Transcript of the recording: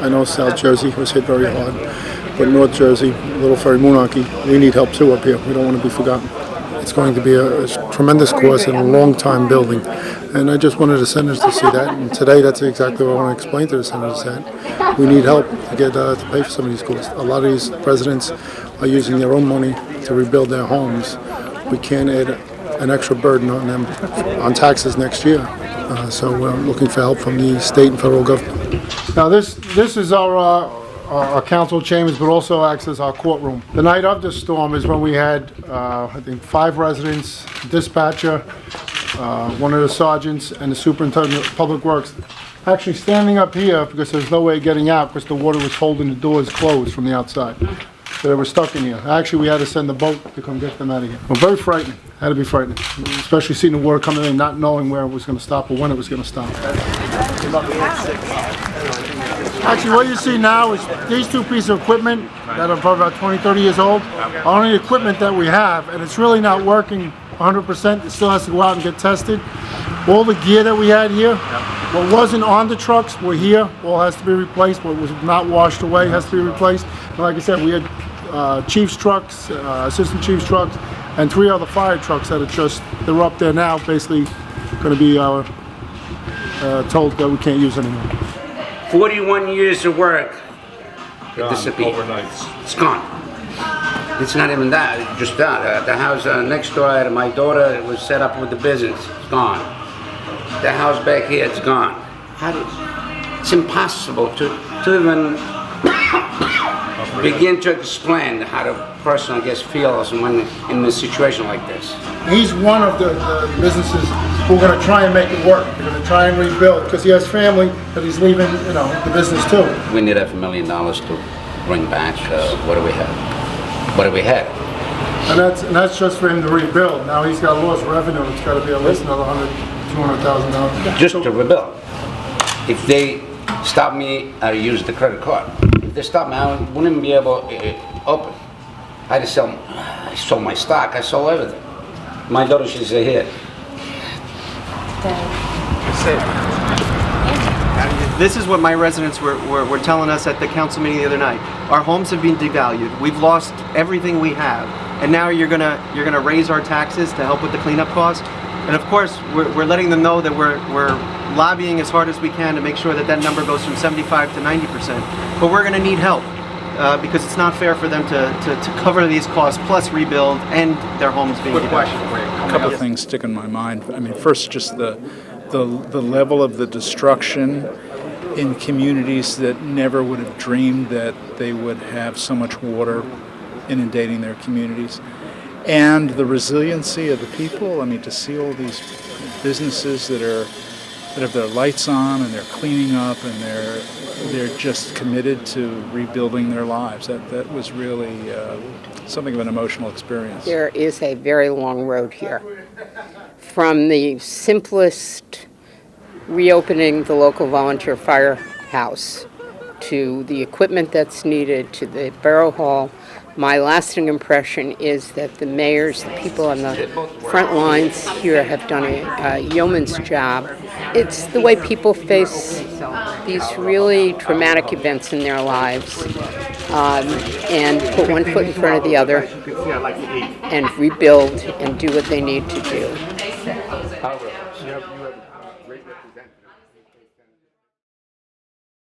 I know South Jersey was hit very hard, but North Jersey, Little Ferry, Moonachie, we need help too up here. We don't want to be forgotten. It's going to be a tremendous cost and a long time building. And I just wanted the senators to see that. And today, that's exactly what I want to explain to the senators, that we need help to get to pay for some of these costs. A lot of these residents are using their own money to rebuild their homes. We can't add an extra burden on them on taxes next year. So we're looking for help from the state and federal government. Now this is our council chambers, but also acts as our courtroom. The night of the storm is when we had, I think, 5 residents, dispatcher, one of the sergeants, and the superintendent of public works actually standing up here because there's no way of getting out because the water was holding the doors closed from the outside. So they were stuck in here. Actually, we had to send the boat to come get them out of here. Well, very frightening. Had to be frightening, especially seeing the water coming in, not knowing where it was going to stop or when it was going to stop. Actually, what you see now is these 2 pieces of equipment that are probably about 20, 30 years old are only equipment that we have, and it's really not working 100%. It still has to go out and get tested. All the gear that we had here, what wasn't on the trucks, were here. All has to be replaced. What was not washed away has to be replaced. And like I said, we had chief's trucks, assistant chief's trucks, and 3 other fire trucks that are they're up there now, basically going to be told that we can't use anymore. 41 years of work, it disappeared. Overnight. It's gone. It's not even that, just that. The house next door to my daughter was set up with the business. It's gone. The house back here, it's gone. It's impossible to even begin to explain how the person, I guess, feels when in a situation like this. He's one of the businesses who are going to try and make it work. They're going to try and rebuild because he has family that he's leaving, the business too. We need $500,000 to bring back what do we have? What do we have? And that's just for him to rebuild. Now he's got lost revenue. It's got to be at least another $200,000. Just to rebuild. If they stop me, I use the credit card. If they stop me, I wouldn't even be able to open. I sold my stock. I sold everything. My daughter, she's here. This is what my residents were telling us at the council meeting the other night. Our homes have been devalued. We've lost everything we have, and now you're gonna raise our taxes to help with the cleanup cost. And of course, we're letting them know that we're lobbying as hard as we can to make sure that that number goes from 75 to 90%. But we're gonna need help because it's not fair for them to cover these costs plus rebuild and their homes being devalued. A couple of things stick in my mind. I mean, first, just the level of the destruction in communities that never would have dreamed that they would have so much water inundating their communities, and the resiliency of the people. I mean, to see all these businesses that have their lights on and they're cleaning up and they're just committed to rebuilding their lives. That was really something of an emotional experience. There is a very long road here. From the simplest reopening the local volunteer firehouse to the equipment that's needed to the borough hall, my lasting impression is that the mayors, the people on the front lines here have done a yeoman's job. It's the way people face these really traumatic events in their lives and put one foot in front of the other and rebuild and do what they need to do.